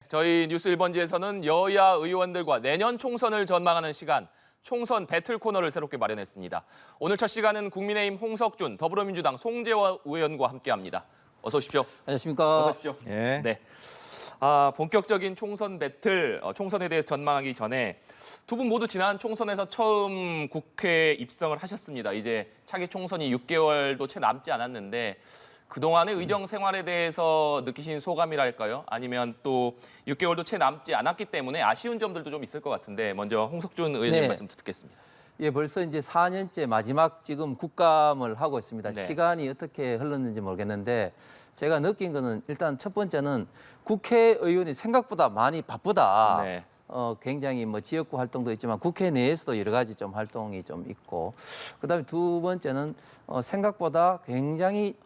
저희 뉴스 1번지에서는 여야 의원들과 내년 총선을 전망하는 시간, 총선 배틀 코너를 새롭게 마련했습니다. 오늘 첫 시간은 국민의힘 홍석준, 더불어민주당 송재화 의원과 함께합니다. 어서 오십시오. 안녕하십니까. 어서 오십시오. 예. 네. 본격적인 총선 배틀, 총선에 대해서 전망하기 전에 두 분 모두 지난 총선에서 처음 국회에 입성을 하셨습니다. 이제 차기 총선이 6개월도 채 남지 않았는데 그동안의 의정 생활에 대해서 느끼신 소감이랄까요? 아니면 또 6개월도 채 남지 않았기 때문에 아쉬운 점들도 좀 있을 것 같은데 먼저 홍석준 의원님 네. 말씀 듣겠습니다. 예, 벌써 이제 4년째 마지막 지금 국감을 하고 있습니다. 네. 시간이 어떻게 흘렀는지 모르겠는데 제가 느낀 거는 일단 첫 번째는 국회의원이 생각보다 많이 바쁘다. 네. 굉장히 뭐 지역구 활동도 있지만 국회 내에서도 여러 가지 좀 활동이 좀 있고 그다음에 두 번째는 생각보다 굉장히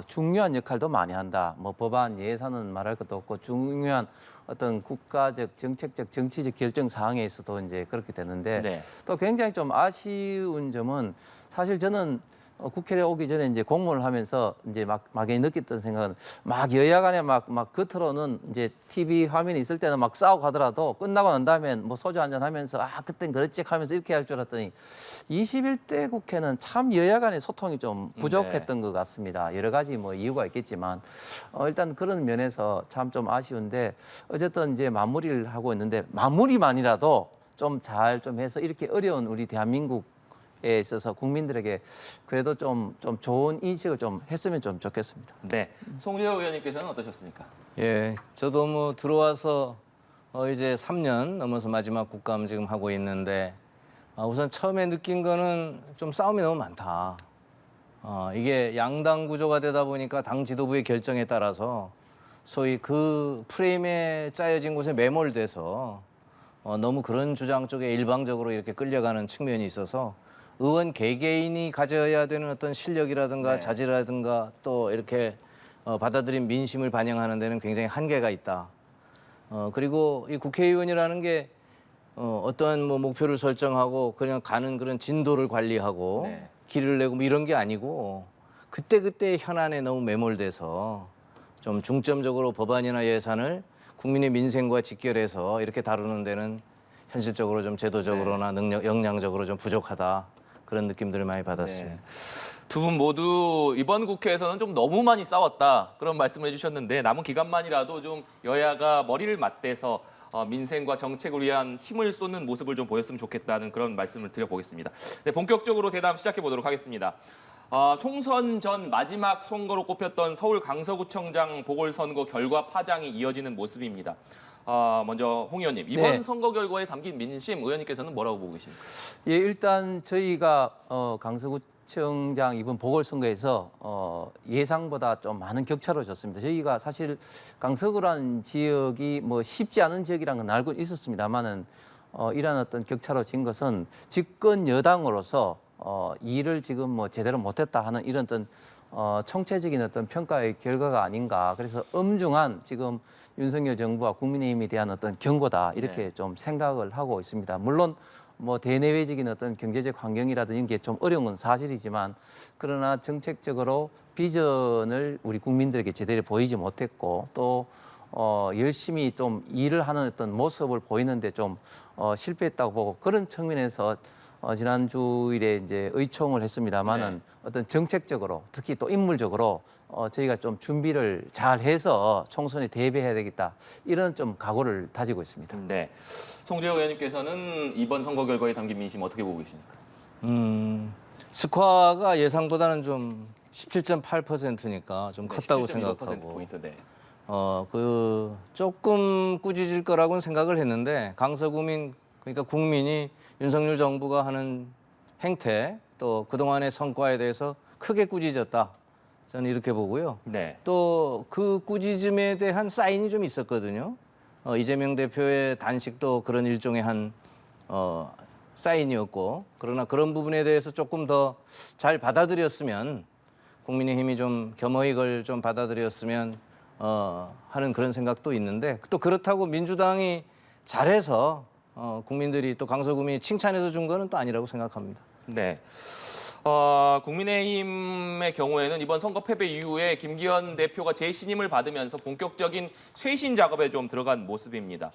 중요한 역할도 많이 한다. 뭐 법안 예산은 말할 것도 없고 중요한 어떤 국가적 정책적 정치적 결정 사항에 있어도 이제 그렇게 되는데 네. 또 굉장히 좀 아쉬운 점은 사실 저는 국회에 오기 전에 이제 공무원을 하면서 이제 막연히 느꼈던 생각은 막 여야 간에 막 겉으로는 이제 TV 화면이 있을 때는 막 싸우고 하더라도 끝나고 난 다음엔 뭐 소주 한잔 하면서 그땐 그랬지 하면서 이렇게 할 줄 알았더니 21대 국회는 참 여야 간의 소통이 좀 부족했던 것 같습니다. 여러 가지 뭐 이유가 있겠지만 일단 그런 면에서 참 좀 아쉬운데 어쨌든 이제 마무리를 하고 있는데 마무리만이라도 좀 잘 좀 해서 이렇게 어려운 우리 대한민국 에 있어서 국민들에게 그래도 좀 좋은 인식을 좀 했으면 좀 좋겠습니다. 네. 송재화 의원님께서는 어떠셨습니까? 예, 저도 뭐 들어와서 이제 3년 넘어서 마지막 국감 지금 하고 있는데 우선 처음에 느낀 거는 좀 싸움이 너무 많다. 이게 양당 구조가 되다 보니까 당 지도부의 결정에 따라서 소위 그 프레임에 짜여진 곳에 매몰돼서 너무 그런 주장 쪽에 일방적으로 이렇게 끌려가는 측면이 있어서 의원 개개인이 가져야 되는 어떤 실력이라든가 네. 자질이라든가 또 이렇게 받아들인 민심을 반영하는 데는 굉장히 한계가 있다. 그리고 이 국회의원이라는 게 어떠한 뭐 목표를 설정하고 그냥 가는 그런 진도를 관리하고 네. 길을 내고 뭐 이런 게 아니고 그때그때 현안에 너무 매몰돼서 좀 중점적으로 법안이나 예산을 국민의 민생과 직결해서 이렇게 다루는 데는 현실적으로 좀 제도적으로나 역량적으로 좀 부족하다. 그런 느낌들을 많이 받았습니다. 두 분 모두 이번 국회에서는 좀 너무 많이 싸웠다 그런 말씀을 해주셨는데 남은 기간만이라도 좀 여야가 머리를 맞대서 민생과 정책을 위한 힘을 쏟는 모습을 좀 보였으면 좋겠다는 그런 말씀을 드려보겠습니다. 네, 본격적으로 대담 시작해 보도록 하겠습니다. 총선 전 마지막 선거로 꼽혔던 서울 강서구청장 보궐선거 결과 파장이 이어지는 모습입니다. 먼저 홍 의원님, 이번 네. 선거 결과에 담긴 민심 의원님께서는 뭐라고 보고 계십니까? 예, 일단 저희가 강서구청장 이번 보궐선거에서 예상보다 좀 많은 격차로 졌습니다. 저희가 사실 강서구라는 지역이 뭐 쉽지 않은 지역이라는 건 알고 있었습니다만은 이러한 어떤 격차로 진 것은 집권 여당으로서 일을 지금 뭐 제대로 못했다 하는 이런 어떤 총체적인 어떤 평가의 결과가 아닌가. 그래서 엄중한 지금 윤석열 정부와 국민의힘에 대한 어떤 경고다 이렇게 네. 좀 생각을 하고 있습니다. 물론 뭐 대내외적인 어떤 경제적 환경이라든지 게 좀 어려운 건 사실이지만 그러나 정책적으로 비전을 우리 국민들에게 제대로 보이지 못했고 또 열심히 좀 일을 하는 어떤 모습을 보이는데 좀 실패했다고 보고 그런 측면에서 지난 주일에 이제 의총을 했습니다만은 네. 어떤 정책적으로 특히 또 인물적으로 저희가 좀 준비를 잘 해서 총선에 대비해야 되겠다 이런 좀 각오를 다지고 있습니다. 네. 송재호 의원님께서는 이번 선거 결과에 담긴 민심 어떻게 보고 계십니까? 스코어가 예상보다는 좀 17.8%니까 좀 컸다고 생각하고 포인트, 네. 조금 꾸짖을 거라고는 생각을 했는데 강서구민 그러니까 국민이 윤석열 정부가 하는 행태 또 그동안의 성과에 대해서 크게 꾸짖었다. 저는 이렇게 보고요. 네. 또 그 꾸짖음에 대한 사인이 좀 있었거든요. 이재명 대표의 단식도 그런 일종의 한 사인이었고 그러나 그런 부분에 대해서 조금 더 잘 받아들였으면 국민의힘이 좀 겸허히 그걸 좀 받아들였으면 하는 그런 생각도 있는데 또 그렇다고 민주당이 잘해서 국민들이 또 강서구민이 칭찬해서 준 거는 또 아니라고 생각합니다. 네. 국민의힘의 경우에는 이번 선거 패배 이후에 김기현 대표가 재신임을 받으면서 본격적인 쇄신 작업에 좀 들어간 모습입니다.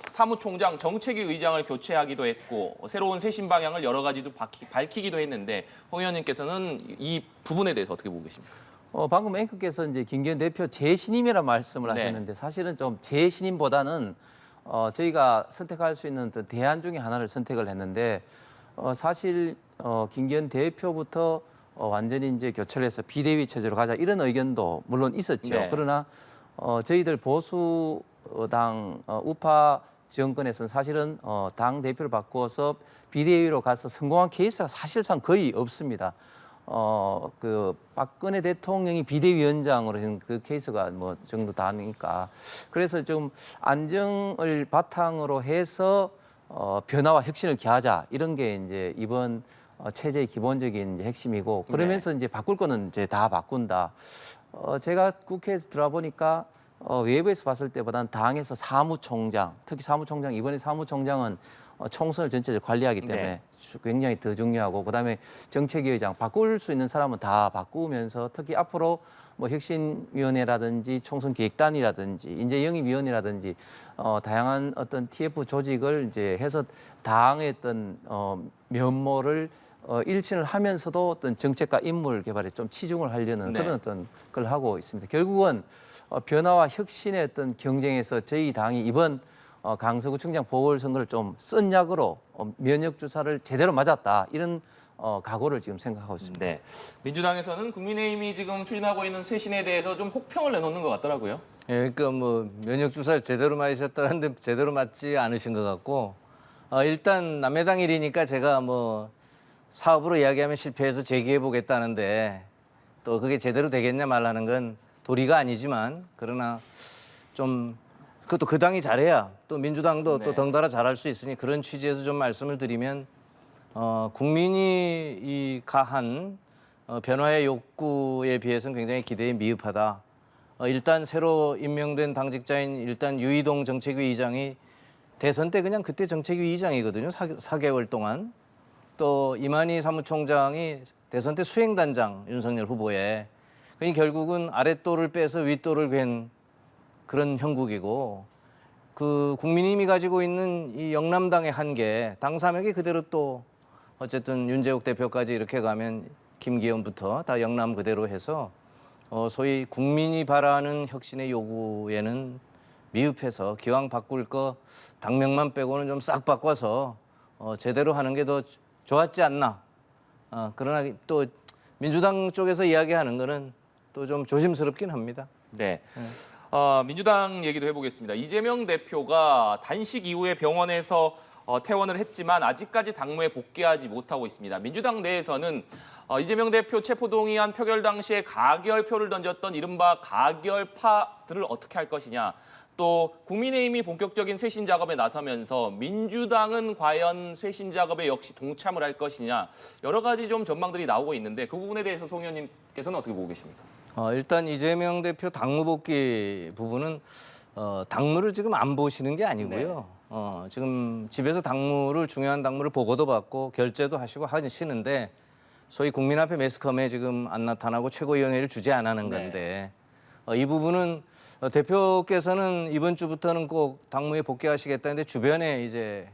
사무총장, 정책위 의장을 교체하기도 했고 새로운 쇄신 방향을 여러 가지도 밝히기도 했는데 홍 의원님께서는 이 부분에 대해서 어떻게 보고 계십니까? 방금 앵커께서 이제 김기현 대표 재신임이라는 말씀을 네. 하셨는데 사실은 좀 재신임보다는 저희가 선택할 수 있는 어떤 대안 중에 하나를 선택을 했는데 사실 김기현 대표부터 완전히 이제 교체를 해서 비대위 체제로 가자 이런 의견도 물론 있었죠. 네. 그러나 저희들 보수당 우파 정권에서는 사실은 당 대표를 바꾸어서 비대위로 가서 성공한 케이스가 사실상 거의 없습니다. 그 박근혜 대통령이 비대위원장으로 한 그 케이스가 뭐 정도 다니까 그래서 좀 안정을 바탕으로 해서 변화와 혁신을 기하자 이런 게 이제 이번 체제의 기본적인 이제 핵심이고 그러면서 이제 바꿀 거는 이제 다 바꾼다. 제가 국회에서 들어와 보니까 외부에서 봤을 때보다는 당에서 사무총장, 특히 사무총장 이번에 사무총장은 총선을 전체적으로 관리하기 때문에 네. 굉장히 더 중요하고 그다음에 정책위의장 바꿀 수 있는 사람은 다 바꾸면서 특히 앞으로 뭐 혁신위원회라든지 총선기획단이라든지 인재영입위원회라든지 다양한 어떤 TF 조직을 이제 해서 당의 어떤 면모를 일신을 하면서도 어떤 정책과 인물 개발에 좀 치중을 하려는 네. 그런 어떤 걸 하고 있습니다. 결국은 변화와 혁신의 어떤 경쟁에서 저희 당이 이번 강서구청장 보궐선거를 좀 쓴 약으로 면역 주사를 제대로 맞았다 이런 각오를 지금 생각하고 있습니다. 네. 민주당에서는 국민의힘이 지금 추진하고 있는 쇄신에 대해서 좀 혹평을 내놓는 것 같더라고요. 예, 그러니까 뭐 면역 주사를 제대로 맞으셨다는데 제대로 맞지 않으신 것 같고 일단 남해당 일이니까 제가 뭐 사업으로 이야기하면 실패해서 재기해 보겠다는데 또 그게 제대로 되겠냐 말하는 건 도리가 아니지만 그러나 좀 그것도 그 당이 잘해야 또 민주당도 네. 또 덩달아 잘할 수 있으니 그런 취지에서 좀 말씀을 드리면 국민이 이 가한 변화의 욕구에 비해서는 굉장히 기대에 미흡하다. 일단 새로 임명된 당직자인 일단 유이동 정책위 의장이 대선 때 그냥 그때 정책위 의장이거든요. 4개월 동안. 또 이만희 사무총장이 대선 때 수행단장 윤석열 후보에 그니 결국은 아랫돌을 빼서 윗돌을 괜 그런 형국이고 그 국민의힘이 가지고 있는 이 영남당의 한계 당 사명이 그대로 또 어쨌든 윤재욱 대표까지 이렇게 가면 김기현부터 다 영남 그대로 해서 소위 국민이 바라는 혁신의 요구에는 미흡해서 기왕 바꿀 거 당명만 빼고는 좀 싹 바꿔서 제대로 하는 게 더 좋았지 않나. 그러나 또 민주당 쪽에서 이야기하는 거는 또 좀 조심스럽긴 합니다. 네. 민주당 얘기도 해보겠습니다. 이재명 대표가 단식 이후에 병원에서 퇴원을 했지만 아직까지 당무에 복귀하지 못하고 있습니다. 민주당 내에서는 이재명 대표 체포동의안 표결 당시에 가결표를 던졌던 이른바 가결파들을 어떻게 할 것이냐. 또 국민의힘이 본격적인 쇄신 작업에 나서면서 민주당은 과연 쇄신 작업에 역시 동참을 할 것이냐. 여러 가지 좀 전망들이 나오고 있는데 그 부분에 대해서 송 의원님께서는 어떻게 보고 계십니까? 일단 이재명 대표 당무 복귀 부분은 당무를 지금 안 보시는 게 아니고요. 지금 집에서 당무를 중요한 당무를 보고도 받고 결재도 하시고 하시는데 소위 국민 앞에 매스컴에 지금 안 나타나고 최고위원회를 주재 안 하는 건데 이 부분은 대표께서는 이번 주부터는 꼭 당무에 복귀하시겠다는데 주변에 이제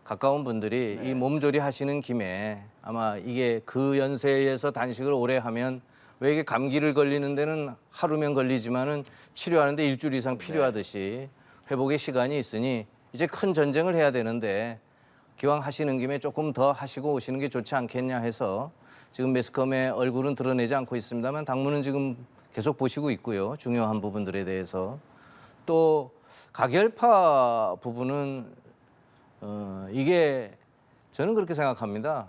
가까운 분들이 이 몸조리 하시는 김에 아마 이게 그 연세에서 단식을 오래 하면 왜 이게 감기를 걸리는 데는 하루면 걸리지만은 치료하는데 일주일 이상 필요하듯이 회복의 시간이 있으니 이제 큰 전쟁을 해야 되는데 기왕 하시는 김에 조금 더 하시고 오시는 게 좋지 않겠냐 해서 지금 매스컴에 얼굴은 드러내지 않고 있습니다만 당무는 지금 계속 보시고 있고요. 중요한 부분들에 대해서. 또 가결파 부분은 이게 저는 그렇게 생각합니다.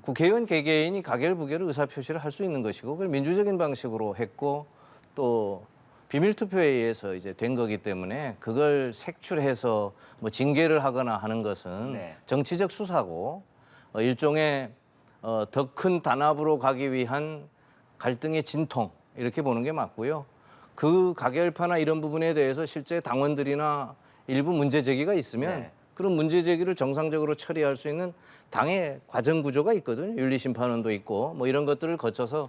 국회의원 개개인이 가결부결 의사표시를 할 수 있는 것이고 그걸 민주적인 방식으로 했고 또 비밀투표에 의해서 이제 된 거기 때문에 그걸 색출해서 뭐 징계를 하거나 하는 것은 정치적 수사고 일종의 더 큰 단합으로 가기 위한 갈등의 진통 이렇게 보는 게 맞고요. 그 가결파나 이런 부분에 대해서 실제 당원들이나 일부 문제 제기가 있으면 그런 문제 제기를 정상적으로 처리할 수 있는 당의 과정 구조가 있거든요. 윤리심판원도 있고 뭐 이런 것들을 거쳐서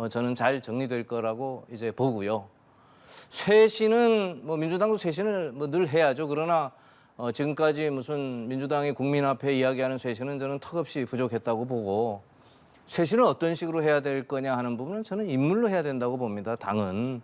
저는 잘 정리될 거라고 이제 보고요. 쇄신은 뭐 민주당도 쇄신을 뭐 늘 해야죠. 그러나 지금까지 무슨 민주당이 국민 앞에 이야기하는 쇄신은 저는 턱없이 부족했다고 보고 쇄신을 어떤 식으로 해야 될 거냐 하는 부분은 저는 인물로 해야 된다고 봅니다. 당은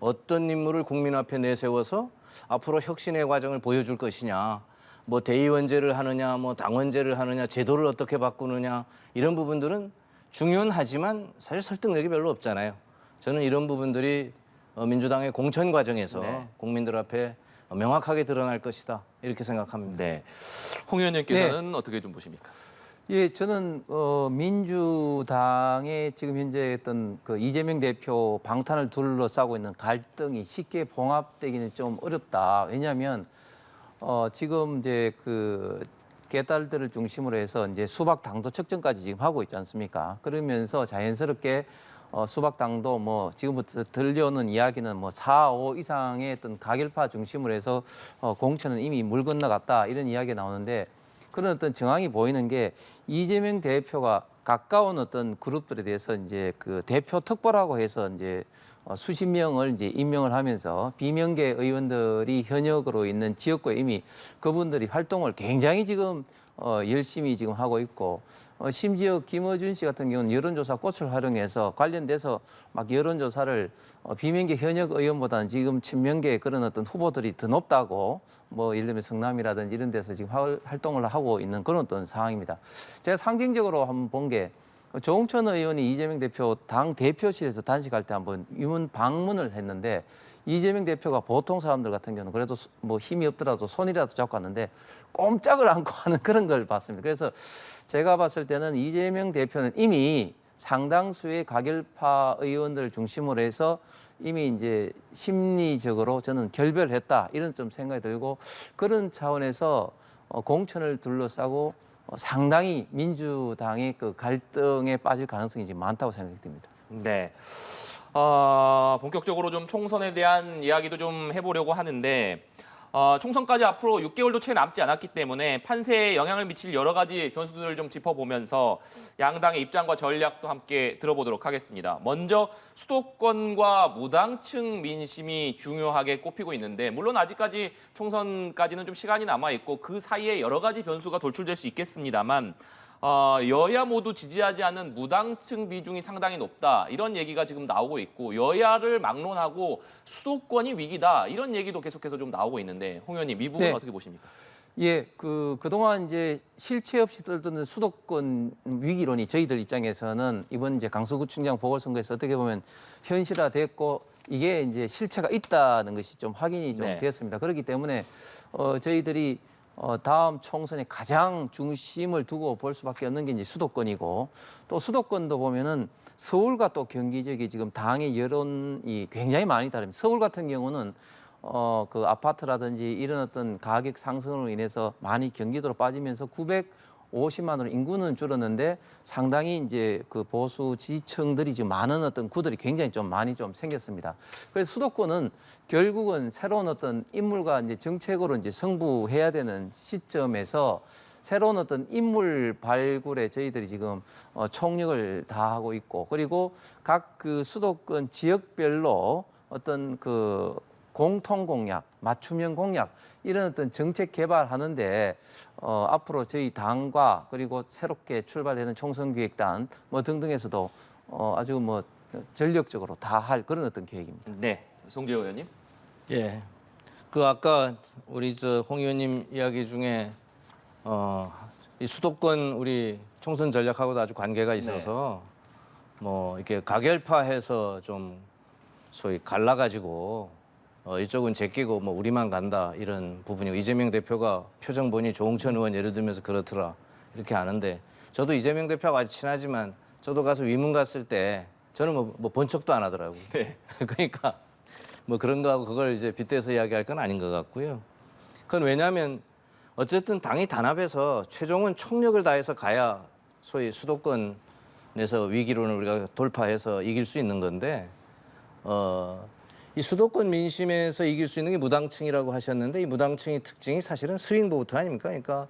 어떤 인물을 국민 앞에 내세워서 앞으로 혁신의 과정을 보여줄 것이냐, 뭐 대의원제를 하느냐, 뭐 당원제를 하느냐, 제도를 어떻게 바꾸느냐 이런 부분들은 중요하지만 사실 설득력이 별로 없잖아요. 저는 이런 부분들이 민주당의 공천 과정에서 네. 국민들 앞에 명확하게 드러날 것이다 이렇게 생각합니다. 네. 홍 의원님께서는 어떻게 좀 보십니까? 예, 저는 민주당의 지금 현재 어떤 그 이재명 대표 방탄을 둘러싸고 있는 갈등이 쉽게 봉합되기는 좀 어렵다. 왜냐하면 지금 이제 그 개딸들을 중심으로 해서 이제 수박 당도 측정까지 지금 하고 있지 않습니까? 그러면서 자연스럽게 수박 당도 뭐 지금부터 들려오는 이야기는 뭐 4, 5 이상의 어떤 가결파 중심으로 해서 공천은 이미 물 건너갔다 이런 이야기가 나오는데 그런 어떤 정황이 보이는 게 이재명 대표가 가까운 어떤 그룹들에 대해서 이제 그 대표 특보라고 해서 이제 수십 명을 이제 임명을 하면서 비명계 의원들이 현역으로 있는 지역구에 이미 그분들이 활동을 굉장히 지금 열심히 지금 하고 있고 심지어 김어준 씨 같은 경우는 여론조사 꽃을 활용해서 관련돼서 막 여론조사를 비명계 현역 의원보다는 지금 친명계 그런 어떤 후보들이 더 높다고 뭐 예를 들면 성남이라든지 이런 데서 지금 활동을 하고 있는 그런 어떤 상황입니다. 제가 상징적으로 한번 본 게 조홍천 의원이 이재명 대표 당 대표실에서 단식할 때 한번 유문 방문을 했는데 이재명 대표가 보통 사람들 같은 경우는 그래도 뭐 힘이 없더라도 손이라도 잡고 왔는데 꼼짝을 않고 하는 그런 걸 봤습니다. 그래서 제가 봤을 때는 이재명 대표는 이미 상당수의 가결파 의원들을 중심으로 해서 이미 이제 심리적으로 저는 결별했다 이런 좀 생각이 들고 그런 차원에서 공천을 둘러싸고 상당히 민주당의 그 갈등에 빠질 가능성이 지금 많다고 생각이 듭니다. 네. 본격적으로 좀 총선에 대한 이야기도 좀 해보려고 하는데 총선까지 앞으로 6개월도 채 남지 않았기 때문에 판세에 영향을 미칠 여러 가지 변수들을 좀 짚어보면서 양당의 입장과 전략도 함께 들어보도록 하겠습니다. 먼저 수도권과 무당층 민심이 중요하게 꼽히고 있는데 물론 아직까지 총선까지는 좀 시간이 남아 있고 그 사이에 여러 가지 변수가 돌출될 수 있겠습니다만 여야 모두 지지하지 않는 무당층 비중이 상당히 높다. 이런 얘기가 지금 나오고 있고 여야를 막론하고 수도권이 위기다. 이런 얘기도 계속해서 좀 나오고 있는데 홍 의원님 이 부분 네. 어떻게 보십니까? 예, 그동안 이제 실체 없이 떨던 수도권 위기론이 저희들 입장에서는 이번 이제 강서구청장 보궐선거에서 어떻게 보면 현실화됐고 이게 이제 실체가 있다는 것이 좀 확인이 좀 네. 되었습니다. 그렇기 때문에 저희들이 다음 총선에 가장 중심을 두고 볼 수밖에 없는 게 이제 수도권이고 또 수도권도 보면은 서울과 또 경기 지역이 지금 당의 여론이 굉장히 많이 다릅니다. 서울 같은 경우는 그 아파트라든지 이런 어떤 가격 상승으로 인해서 많이 경기도로 빠지면서 950만으로 인구는 줄었는데 상당히 이제 그 보수 지지층들이 지금 많은 어떤 구들이 굉장히 좀 많이 좀 생겼습니다. 그래서 수도권은 결국은 새로운 어떤 인물과 이제 정책으로 이제 승부해야 되는 시점에서 새로운 어떤 인물 발굴에 저희들이 지금 총력을 다하고 있고 그리고 각 그 수도권 지역별로 어떤 그 공통 공약, 맞춤형 공약 이런 어떤 정책 개발하는데 앞으로 저희 당과 그리고 새롭게 출발되는 총선기획단 뭐 등등에서도 아주 뭐 전력적으로 다 할 그런 어떤 계획입니다. 네, 송재호 의원님. 예. 그 아까 우리 홍 의원님 이야기 중에 이 수도권 우리 총선 전략하고도 아주 관계가 있어서 뭐 이렇게 가결파해서 좀 소위 갈라가지고 이쪽은 제끼고 뭐 우리만 간다 이런 부분이고 이재명 대표가 표정 보니 조홍천 의원 예를 들면서 그렇더라 이렇게 아는데 저도 이재명 대표하고 아주 친하지만 저도 가서 위문 갔을 때 저는 뭐 본 척도 안 하더라고요. 네. 그러니까 뭐 그런 거하고 그걸 이제 빗대서 이야기할 건 아닌 것 같고요. 그건 왜냐하면 어쨌든 당이 단합해서 최종은 총력을 다해서 가야 소위 수도권에서 위기론을 우리가 돌파해서 이길 수 있는 건데 이 수도권 민심에서 이길 수 있는 게 무당층이라고 하셨는데 이 무당층의 특징이 사실은 스윙 보트 아닙니까? 그러니까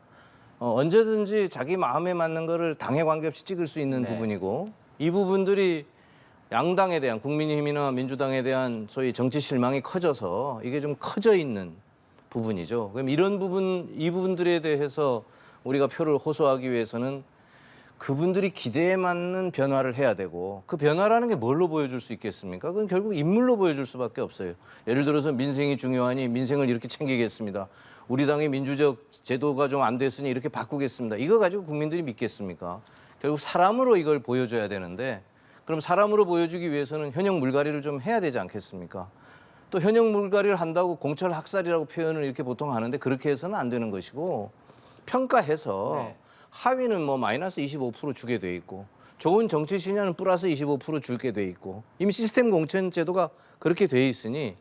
언제든지 자기 마음에 맞는 거를 당에 관계없이 찍을 수 있는 네. 부분이고 이 부분들이 양당에 대한 국민의힘이나 민주당에 대한 소위 정치 실망이 커져서 이게 좀 커져 있는 부분이죠. 그럼 이런 부분, 이 부분들에 대해서 우리가 표를 호소하기 위해서는 그분들이 기대에 맞는 변화를 해야 되고 그 변화라는 게 뭘로 보여줄 수 있겠습니까? 그건 결국 인물로 보여줄 수밖에 없어요. 예를 들어서 민생이 중요하니 민생을 이렇게 챙기겠습니다. 우리 당의 민주적 제도가 좀 안 됐으니 이렇게 바꾸겠습니다. 이거 가지고 국민들이 믿겠습니까? 결국 사람으로 이걸 보여줘야 되는데 그럼 사람으로 보여주기 위해서는 현역 물갈이를 좀 해야 되지 않겠습니까? 또 현역 물갈이를 한다고 공천 학살이라고 표현을 이렇게 보통 하는데 그렇게 해서는 안 되는 것이고 평가해서 네. 하위는 뭐 마이너스 25% 주게 돼 있고 좋은 정치 신현은 플러스 25% 주게 돼 있고 이미 시스템 공천 제도가 그렇게 돼 있으니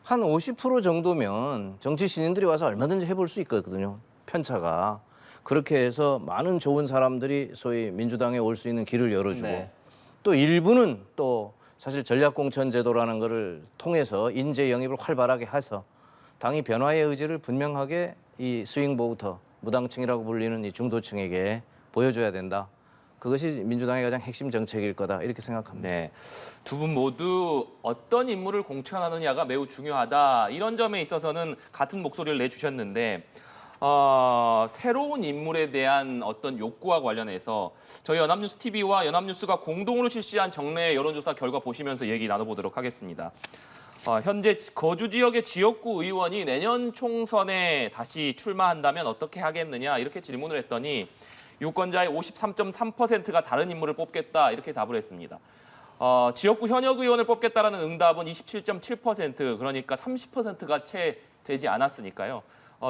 한 50% 정도면 정치 신인들이 와서 얼마든지 해볼 수 있거든요. 편차가. 그렇게 해서 많은 좋은 사람들이 소위 민주당에 올 수 있는 길을 열어주고 네. 또 일부는 또 사실 전략공천 제도라는 거를 통해서 인재 영입을 활발하게 해서 당이 변화의 의지를 분명하게 이 스윙보우터 무당층이라고 불리는 이 중도층에게 보여줘야 된다. 그것이 민주당의 가장 핵심 정책일 거다 이렇게 생각합니다. 네, 두 분 모두 어떤 인물을 공천하느냐가 매우 중요하다. 이런 점에 있어서는 같은 목소리를 내주셨는데 새로운 인물에 대한 어떤 욕구와 관련해서 저희 연합뉴스 TV와 연합뉴스가 공동으로 실시한 정례 여론조사 결과 보시면서 얘기 나눠보도록 하겠습니다. 현재 거주 지역의 지역구 의원이 내년 총선에 다시 출마한다면 어떻게 하겠느냐 이렇게 질문을 했더니 유권자의 53.3%가 다른 인물을 뽑겠다 이렇게 답을 했습니다. 지역구 현역 의원을 뽑겠다라는 응답은 27.7%, 그러니까 30%가 채 되지 않았으니까요.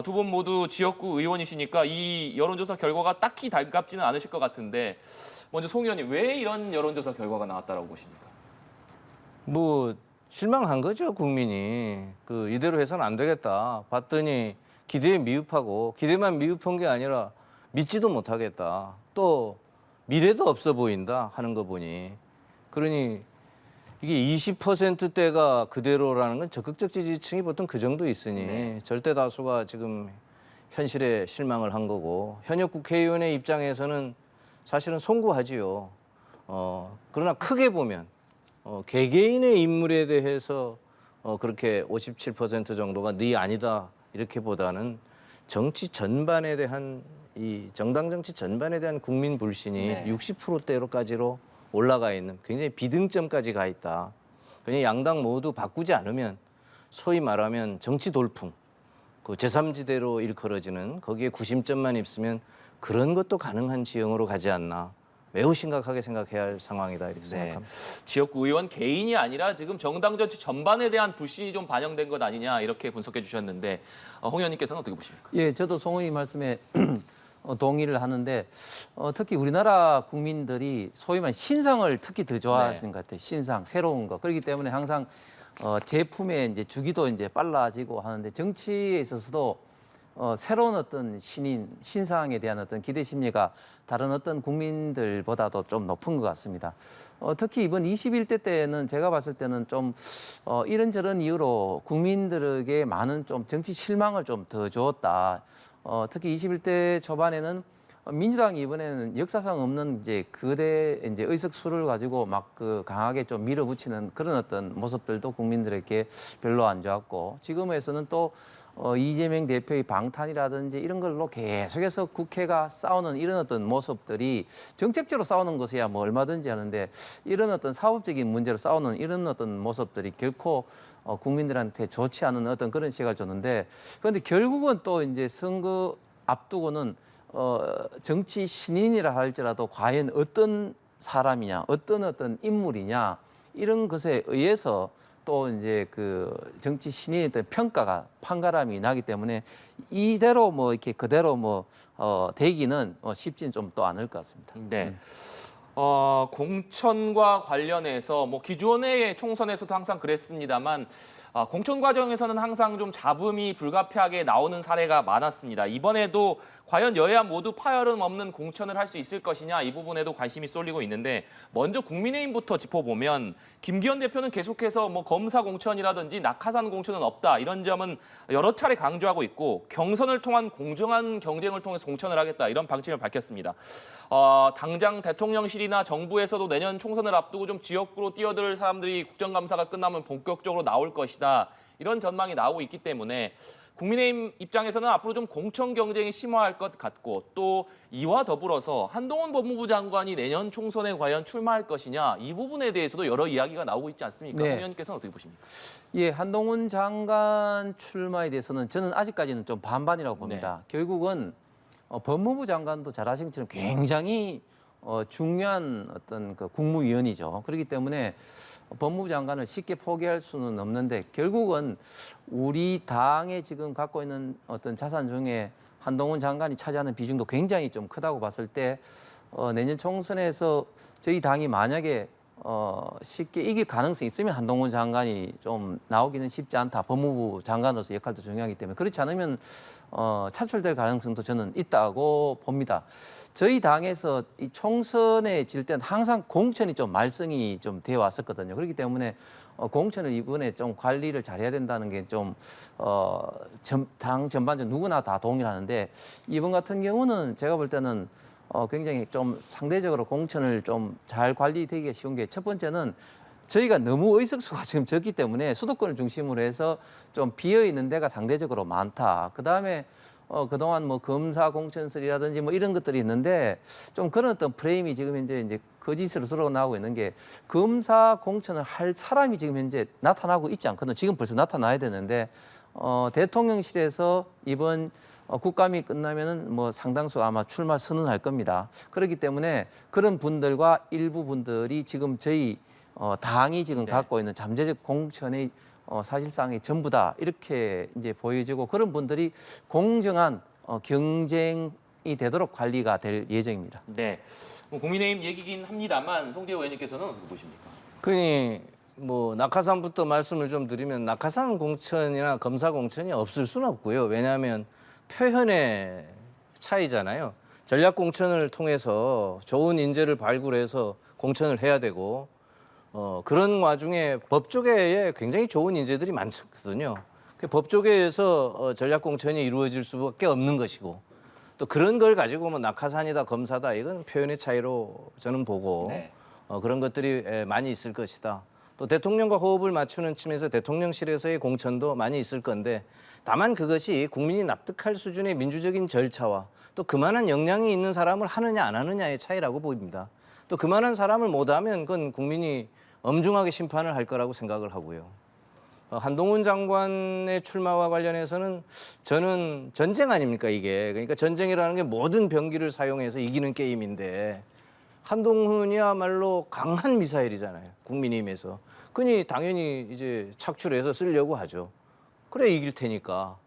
두 분 모두 지역구 의원이시니까 이 여론조사 결과가 딱히 달갑지는 않으실 것 같은데 먼저 송 의원님 왜 이런 여론조사 결과가 나왔다고 보십니까? 뭐 실망한 거죠 국민이. 그 이대로 해서는 안 되겠다. 봤더니 기대에 미흡하고 기대만 미흡한 게 아니라 믿지도 못하겠다. 또 미래도 없어 보인다 하는 거 보니. 그러니 이게 20%대가 그대로라는 건 적극적 지지층이 보통 그 정도 있으니 네. 절대 다수가 지금 현실에 실망을 한 거고 현역 국회의원의 입장에서는 사실은 송구하지요. 그러나 크게 보면 개개인의 인물에 대해서 그렇게 57% 정도가 네 아니다 이렇게보다는 정치 전반에 대한 이 정당 정치 전반에 대한 국민 불신이 네. 60%대로까지로 올라가 있는 굉장히 비등점까지 가 있다. 그냥 양당 모두 바꾸지 않으면 소위 말하면 정치 돌풍, 그 제3지대로 일컬어지는 거기에 구심점만 있으면 그런 것도 가능한 지형으로 가지 않나. 매우 심각하게 생각해야 할 상황이다 이렇게 생각합니다. 지역구 의원 개인이 아니라 지금 정당 정치 전반에 대한 불신이 좀 반영된 것 아니냐 이렇게 분석해 주셨는데 홍 의원님께서는 어떻게 보십니까? 예, 저도 송 의원님 말씀에 동의를 하는데 특히 우리나라 국민들이 소위 말해 신상을 특히 더 좋아하시는 것 같아요. 신상, 새로운 거. 그렇기 때문에 항상 제품의 이제 주기도 이제 빨라지고 하는데 정치에 있어서도 새로운 어떤 신상에 대한 어떤 기대 심리가 다른 어떤 국민들보다도 좀 높은 것 같습니다. 특히 이번 21대 때는 제가 봤을 때는 좀 이런저런 이유로 국민들에게 많은 좀 정치 실망을 좀 더 주었다. 특히 21대 초반에는 민주당이 이번에는 역사상 없는 이제 거대 이제 의석수를 가지고 막 그 강하게 좀 밀어붙이는 그런 어떤 모습들도 국민들에게 별로 안 좋았고 지금에서는 또 이재명 대표의 방탄이라든지 이런 걸로 계속해서 국회가 싸우는 이런 어떤 모습들이 정책적으로 싸우는 것이야 뭐 얼마든지 하는데 이런 어떤 사법적인 문제로 싸우는 이런 어떤 모습들이 결코 국민들한테 좋지 않은 어떤 그런 시각을 줬는데 그런데 결국은 또 이제 선거 앞두고는 정치 신인이라 할지라도 과연 어떤 사람이냐 어떤 인물이냐 이런 것에 의해서 또 이제 그 정치 신인에 대한 평가가 판가름이 나기 때문에 이대로 뭐 이렇게 그대로 뭐 되기는 쉽지는 좀 또 않을 것 같습니다. 네. 공천과 관련해서 뭐 기존의 총선에서도 항상 그랬습니다만 공천 과정에서는 항상 좀 잡음이 불가피하게 나오는 사례가 많았습니다. 이번에도 과연 여야 모두 파열음 없는 공천을 할 수 있을 것이냐 이 부분에도 관심이 쏠리고 있는데 먼저 국민의힘부터 짚어보면 김기현 대표는 계속해서 뭐 검사 공천이라든지 낙하산 공천은 없다 이런 점은 여러 차례 강조하고 있고 경선을 통한 공정한 경쟁을 통해서 공천을 하겠다 이런 방침을 밝혔습니다. 당장 대통령실이나 정부에서도 내년 총선을 앞두고 좀 지역구로 뛰어들 사람들이 국정감사가 끝나면 본격적으로 나올 것이다. 이런 전망이 나오고 있기 때문에 국민의힘 입장에서는 앞으로 좀 공천 경쟁이 심화할 것 같고 또 이와 더불어서 한동훈 법무부 장관이 내년 총선에 과연 출마할 것이냐 이 부분에 대해서도 여러 이야기가 나오고 있지 않습니까? 네. 홍 의원님께서는 어떻게 보십니까? 예, 한동훈 장관 출마에 대해서는 저는 아직까지는 좀 반반이라고 봅니다. 결국은 법무부 장관도 잘 아신 것처럼 굉장히 중요한 어떤 그 국무위원이죠. 그렇기 때문에 법무부 장관을 쉽게 포기할 수는 없는데 결국은 우리 당에 지금 갖고 있는 어떤 자산 중에 한동훈 장관이 차지하는 비중도 굉장히 좀 크다고 봤을 때 내년 총선에서 저희 당이 만약에 쉽게 이길 가능성이 있으면 한동훈 장관이 좀 나오기는 쉽지 않다. 법무부 장관으로서 역할도 중요하기 때문에 그렇지 않으면 차출될 가능성도 저는 있다고 봅니다. 저희 당에서 이 총선에 질 때는 항상 공천이 좀 말썽이 좀 되어 왔었거든요. 그렇기 때문에 공천을 이번에 좀 관리를 잘해야 된다는 게 좀 당 전반적으로 누구나 다 동의하는데 이번 같은 경우는 제가 볼 때는 굉장히 좀 상대적으로 공천을 좀 잘 관리되기가 쉬운 게 첫 번째는 저희가 너무 의석수가 지금 적기 때문에 수도권을 중심으로 해서 좀 비어 있는 데가 상대적으로 많다. 그다음에 그동안 뭐 검사 공천설이라든지 뭐 이런 것들이 있는데 좀 그런 어떤 프레임이 지금 현재 이제 거짓으로 드러나고 있는 게 검사 공천을 할 사람이 지금 현재 나타나고 있지 않거든요. 지금 벌써 나타나야 되는데 대통령실에서 이번 국감이 끝나면은 뭐 상당수 아마 출마 선언할 겁니다. 그렇기 때문에 그런 분들과 일부 분들이 지금 저희 당이 지금 네. 갖고 있는 잠재적 공천의 사실상의 전부다 이렇게 이제 보여지고 그런 분들이 공정한 경쟁이 되도록 관리가 될 예정입니다. 네, 뭐 국민의힘 얘기긴 합니다만 송재호 의원님께서는 어떻게 보십니까? 그러니 뭐 낙하산부터 말씀을 좀 드리면 낙하산 공천이나 검사 공천이 없을 수는 없고요. 왜냐하면 표현의 차이잖아요. 전략 공천을 통해서 좋은 인재를 발굴해서 공천을 해야 되고 그런 와중에 법조계에 굉장히 좋은 인재들이 많거든요. 법조계에서 전략 공천이 이루어질 수밖에 없는 것이고 또 그런 걸 가지고 뭐 낙하산이다 검사다 이건 표현의 차이로 저는 보고 네. 그런 것들이 많이 있을 것이다. 또 대통령과 호흡을 맞추는 층에서 대통령실에서의 공천도 많이 있을 건데 다만 그것이 국민이 납득할 수준의 민주적인 절차와 또 그만한 역량이 있는 사람을 하느냐 안 하느냐의 차이라고 보입니다. 또 그만한 사람을 못하면 그건 국민이 엄중하게 심판을 할 거라고 생각을 하고요. 한동훈 장관의 출마와 관련해서는 저는 전쟁 아닙니까 이게. 그러니까 전쟁이라는 게 모든 병기를 사용해서 이기는 게임인데 한동훈이야말로 강한 미사일이잖아요. 국민의힘에서. 그니 당연히 이제 착출해서 쓰려고 하죠. 그래 이길 테니까.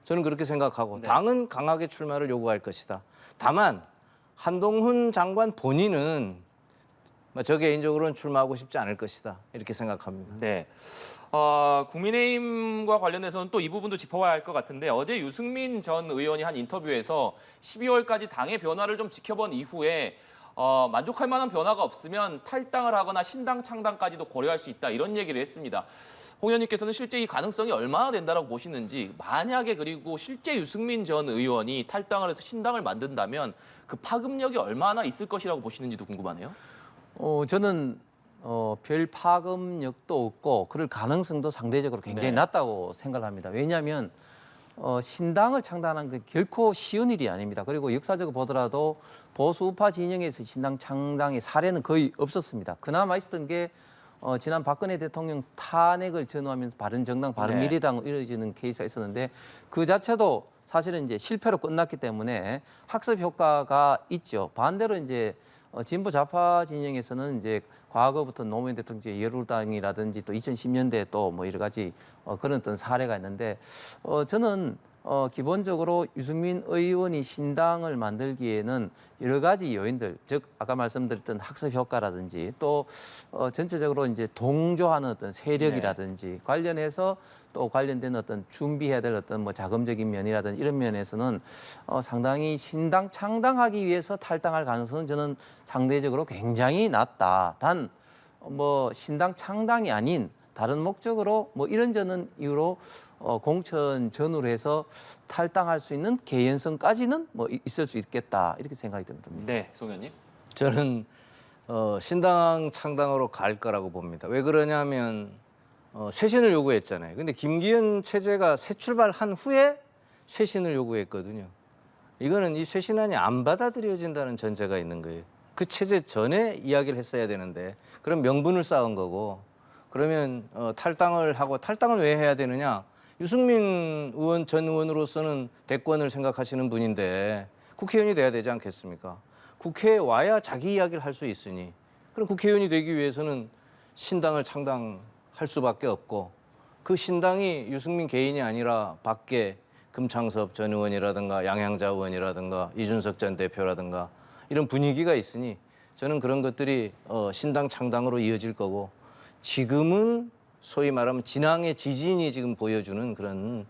저는 그렇게 생각하고 네. 당은 강하게 출마를 요구할 것이다. 다만 한동훈 장관 본인은 저 개인적으로는 출마하고 싶지 않을 것이다. 이렇게 생각합니다. 네. 국민의힘과 관련해서는 또 이 부분도 짚어봐야 할 것 같은데 어제 유승민 전 의원이 한 인터뷰에서 12월까지 당의 변화를 좀 지켜본 이후에 만족할 만한 변화가 없으면 탈당을 하거나 신당 창당까지도 고려할 수 있다 이런 얘기를 했습니다. 홍 의원님께서는 실제 이 가능성이 얼마나 된다라고 보시는지 만약에 그리고 실제 유승민 전 의원이 탈당을 해서 신당을 만든다면 그 파급력이 얼마나 있을 것이라고 보시는지도 궁금하네요. 저는 별 파급력도 없고 그럴 가능성도 상대적으로 굉장히 네. 낮다고 생각을 합니다. 왜냐하면 신당을 창단하는 게 결코 쉬운 일이 아닙니다. 그리고 역사적으로 보더라도 보수 우파 진영에서 신당 창당의 사례는 거의 없었습니다. 그나마 있었던 게 지난 박근혜 대통령 탄핵을 전후하면서 바른정당, 바른미래당 이루어지는 케이스가 있었는데 그 자체도 사실은 이제 실패로 끝났기 때문에 학습 효과가 있죠. 반대로 이제 진보 좌파 진영에서는 이제 과거부터 노무현 대통령 여루당이라든지 또 2010년대 또 뭐 여러 가지 그런 어떤 사례가 있는데 저는 기본적으로 유승민 의원이 신당을 만들기에는 여러 가지 요인들, 즉 아까 말씀드렸던 학습 효과라든지 또 전체적으로 이제 동조하는 어떤 세력이라든지 관련해서 또 관련된 어떤 준비해야 될 어떤 뭐 자금적인 면이라든지 이런 면에서는 상당히 신당 창당하기 위해서 탈당할 가능성은 저는 상대적으로 굉장히 낮다. 단 뭐 신당 창당이 아닌 다른 목적으로 뭐 이런저런 이유로 공천 전후로 해서 탈당할 수 있는 개연성까지는 뭐 있을 수 있겠다 이렇게 생각이 듭니다. 네, 송 의원님. 저는 신당 창당으로 갈 거라고 봅니다. 왜 그러냐면 쇄신을 요구했잖아요. 근데 김기현 체제가 새 출발한 후에 쇄신을 요구했거든요. 이거는 이 쇄신안이 안 받아들여진다는 전제가 있는 거예요. 그 체제 전에 이야기를 했어야 되는데 그럼 명분을 쌓은 거고 그러면 탈당을 하고 탈당을 왜 해야 되느냐? 유승민 의원 전 의원으로서는 대권을 생각하시는 분인데 국회의원이 돼야 되지 않겠습니까? 국회에 와야 자기 이야기를 할 수 있으니 그럼 국회의원이 되기 위해서는 신당을 창당할 수밖에 없고 그 신당이 유승민 개인이 아니라 밖에 금창섭 전 의원이라든가 양향자 의원이라든가 이준석 전 대표라든가 이런 분위기가 있으니 저는 그런 것들이 신당 창당으로 이어질 거고 지금은 소위 말하면 진앙의 지진이 지금 보여주는 그런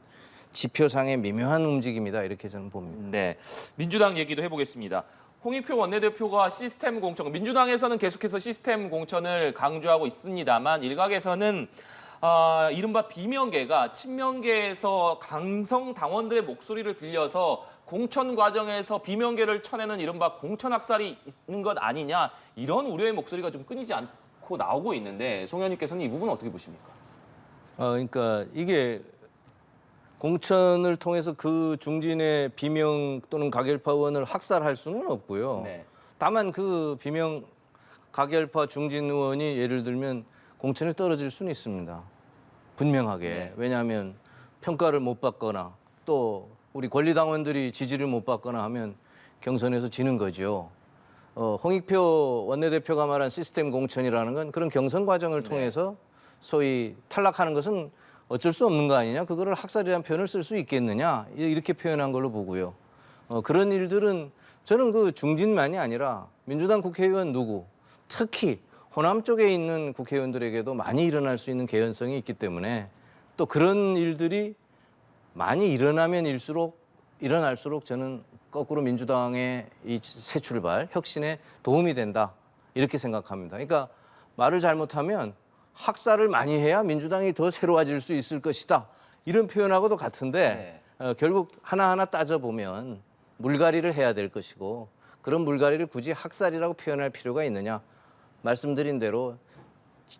지표상의 미묘한 움직임이다 이렇게 저는 봅니다. 네, 민주당 얘기도 해보겠습니다. 홍익표 원내대표가 시스템 공천, 민주당에서는 계속해서 시스템 공천을 강조하고 있습니다만 일각에서는 이른바 비명계가 친명계에서 강성 당원들의 목소리를 빌려서 공천 과정에서 비명계를 쳐내는 이른바 공천 학살이 있는 것 아니냐 이런 우려의 목소리가 좀 끊이지 않고 나오고 있는데 송 의원님께서는 이 부분 어떻게 보십니까? 그러니까 이게 공천을 통해서 그 중진의 비명 또는 가결파 의원을 학살할 수는 없고요. 네. 다만 그 비명 가결파 중진 의원이 예를 들면 공천에 떨어질 수는 있습니다. 분명하게. 네. 왜냐하면 평가를 못 받거나 또 우리 권리당원들이 지지를 못 받거나 하면 경선에서 지는 거죠. 홍익표 원내대표가 말한 시스템 공천이라는 건 그런 경선 과정을 통해서 소위 탈락하는 것은 어쩔 수 없는 거 아니냐? 그거를 학살이라는 표현을 쓸 수 있겠느냐? 이렇게 표현한 걸로 보고요. 그런 일들은 저는 그 중진만이 아니라 민주당 국회의원 누구, 특히 호남 쪽에 있는 국회의원들에게도 많이 일어날 수 있는 개연성이 있기 때문에 또 그런 일들이 많이 일어날수록 저는 거꾸로 민주당의 이 새 출발, 혁신에 도움이 된다 이렇게 생각합니다. 그러니까 말을 잘못하면 학살을 많이 해야 민주당이 더 새로워질 수 있을 것이다 이런 표현하고도 같은데 결국 하나하나 따져보면 물갈이를 해야 될 것이고 그런 물갈이를 굳이 학살이라고 표현할 필요가 있느냐 말씀드린 대로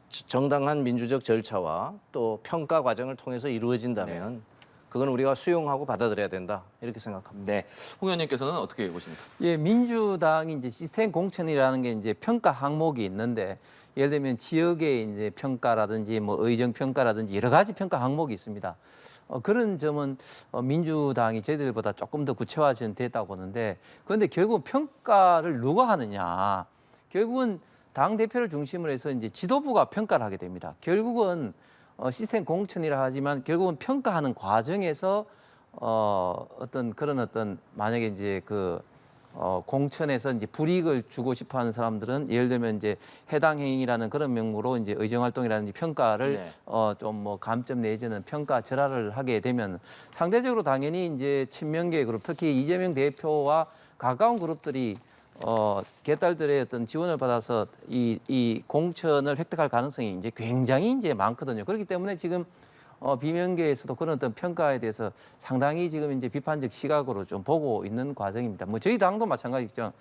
정당한 민주적 절차와 또 평가 과정을 통해서 이루어진다면 그건 우리가 수용하고 받아들여야 된다 이렇게 생각합니다. 네, 홍 의원님께서는 어떻게 보십니까? 예, 민주당이 이제 시스템 공천이라는 게 이제 평가 항목이 있는데 예를 들면 지역의 이제 평가라든지 뭐 의정 평가라든지 여러 가지 평가 항목이 있습니다. 그런 점은 민주당이 저희들보다 조금 더 구체화됐다고 보는데 그런데 결국 평가를 누가 하느냐? 결국은 당 대표를 중심으로 해서 이제 지도부가 평가를 하게 됩니다. 결국은 시스템 공천이라 하지만 결국은 평가하는 과정에서 어떤 만약에 이제 공천에서 이제 불이익을 주고 싶어하는 사람들은 예를 들면 이제 해당 행위라는 그런 명목으로 이제 의정 활동이라든지 평가를 좀 뭐 감점 내지는 평가 절하를 하게 되면 상대적으로 당연히 이제 친명계 그룹 특히 이재명 대표와 가까운 그룹들이 개딸들의 어떤 지원을 받아서 이 공천을 획득할 가능성이 이제 굉장히 이제 많거든요. 그렇기 때문에 지금 비명계에서도 그런 어떤 평가에 대해서 상당히 지금 이제 비판적 시각으로 좀 보고 있는 과정입니다. 뭐 저희 당도 마찬가지죠.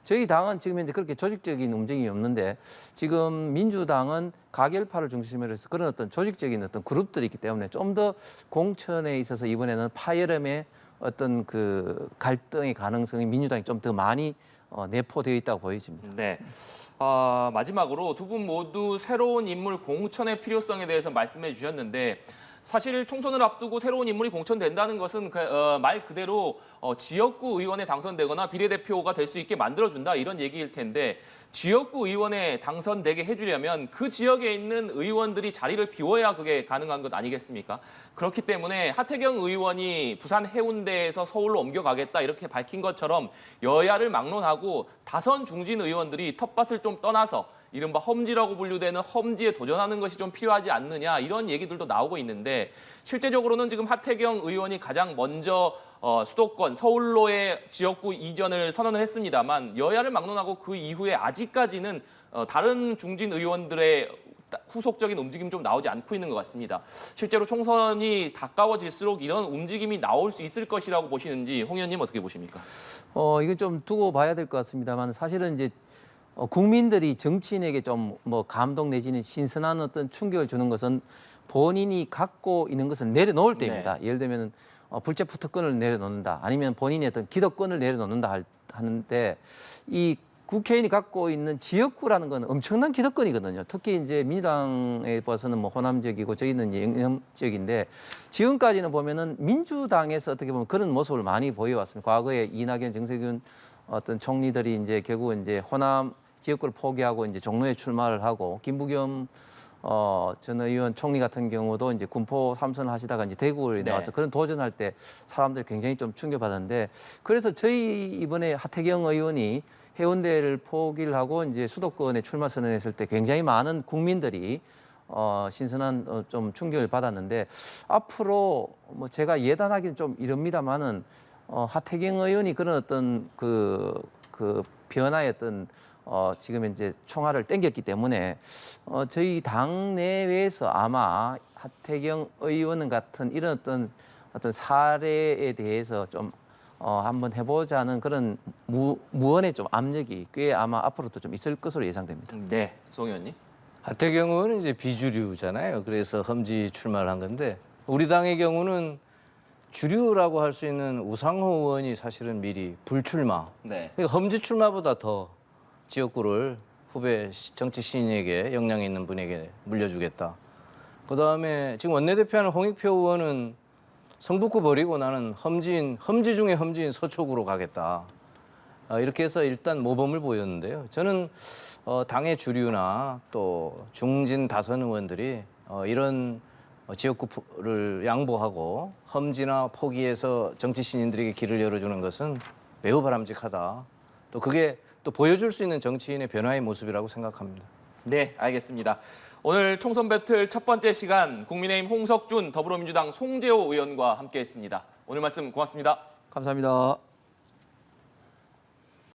저희 당은 지금 현재 그렇게 조직적인 움직임이 없는데 지금 민주당은 가결파를 중심으로 해서 그런 어떤 조직적인 어떤 그룹들이 있기 때문에 좀 더 공천에 있어서 이번에는 파열음의 어떤 그 갈등의 가능성이 민주당이 좀 더 많이 내포되어 있다고 보여집니다. 네. 마지막으로 두 분 모두 새로운 인물 공천의 필요성에 대해서 말씀해 주셨는데 사실 총선을 앞두고 새로운 인물이 공천된다는 것은 말 그대로 지역구 의원에 당선되거나 비례대표가 될 수 있게 만들어준다 이런 얘기일 텐데 지역구 의원에 당선되게 해주려면 그 지역에 있는 의원들이 자리를 비워야 그게 가능한 것 아니겠습니까? 그렇기 때문에 하태경 의원이 부산 해운대에서 서울로 옮겨가겠다 이렇게 밝힌 것처럼 여야를 막론하고 다선 중진 의원들이 텃밭을 좀 떠나서 이른바 험지라고 분류되는 험지에 도전하는 것이 좀 필요하지 않느냐 이런 얘기들도 나오고 있는데 실제적으로는 지금 하태경 의원이 가장 먼저 수도권 서울로의 지역구 이전을 선언을 했습니다만 여야를 막론하고 그 이후에 아직까지는 다른 중진 의원들의 후속적인 움직임 좀 나오지 않고 있는 것 같습니다. 실제로 총선이 가까워질수록 이런 움직임이 나올 수 있을 것이라고 보시는지 홍 의원님 어떻게 보십니까? 이건 좀 두고 봐야 될 것 같습니다만 사실은 이제 국민들이 정치인에게 좀 뭐 감동 내지는 신선한 어떤 충격을 주는 것은 본인이 갖고 있는 것을 내려놓을 때입니다. 예를 들면 불체포 특권을 내려놓는다, 아니면 본인의 어떤 기득권을 내려놓는다 하는데 이 국회의원이 갖고 있는 지역구라는 건 엄청난 기득권이거든요. 특히 이제 민주당에 봐서는 뭐 호남 지역이고 저희는 영남 지역인데 지금까지는 보면은 민주당에서 어떻게 보면 그런 모습을 많이 보여왔습니다. 과거에 이낙연, 정세균 어떤 총리들이 이제 결국은 이제 호남 지역구를 포기하고 이제 종로에 출마를 하고 김부겸 전 의원 총리 같은 경우도 이제 군포 3선을 하시다가 이제 대구에 나와서 그런 도전할 때 사람들이 굉장히 좀 충격받았는데 그래서 저희 이번에 하태경 의원이 해운대를 포기를 하고 이제 수도권에 출마 선언했을 때 굉장히 많은 국민들이 신선한 좀 충격을 받았는데 앞으로 뭐 제가 예단하기는 좀 이릅니다만은 하태경 의원이 그런 어떤 그 변화의 어떤 지금 이제 총알을 땡겼기 때문에 저희 당 내외에서 아마 하태경 의원 같은 이런 어떤 사례에 대해서 좀 한번 해보자는 그런 무언의 좀 압력이 꽤 아마 앞으로도 좀 있을 것으로 예상됩니다. 네, 송 의원님. 하태경 의원은 이제 비주류잖아요. 그래서 험지 출마를 한 건데 우리 당의 경우는 주류라고 할 수 있는 우상호 의원이 사실은 미리 불출마. 네. 그러니까 험지 출마보다 더 지역구를 후배 정치 신인에게 역량 있는 분에게 물려주겠다. 그다음에 지금 원내대표하는 홍익표 의원은 성북구 버리고 나는 험지 중에 험지인 서초구로 가겠다. 이렇게 해서 일단 모범을 보였는데요. 저는 당의 주류나 또 중진 다선 의원들이 이런 지역구를 양보하고 험지나 포기해서 정치 신인들에게 길을 열어주는 것은 매우 바람직하다. 또 그게 또 보여줄 수 있는 정치인의 변화의 모습이라고 생각합니다. 네, 알겠습니다. 오늘 총선 배틀 첫 번째 시간 국민의힘 홍석준, 더불어민주당 송재호 의원과 함께했습니다. 오늘 말씀 고맙습니다. 감사합니다.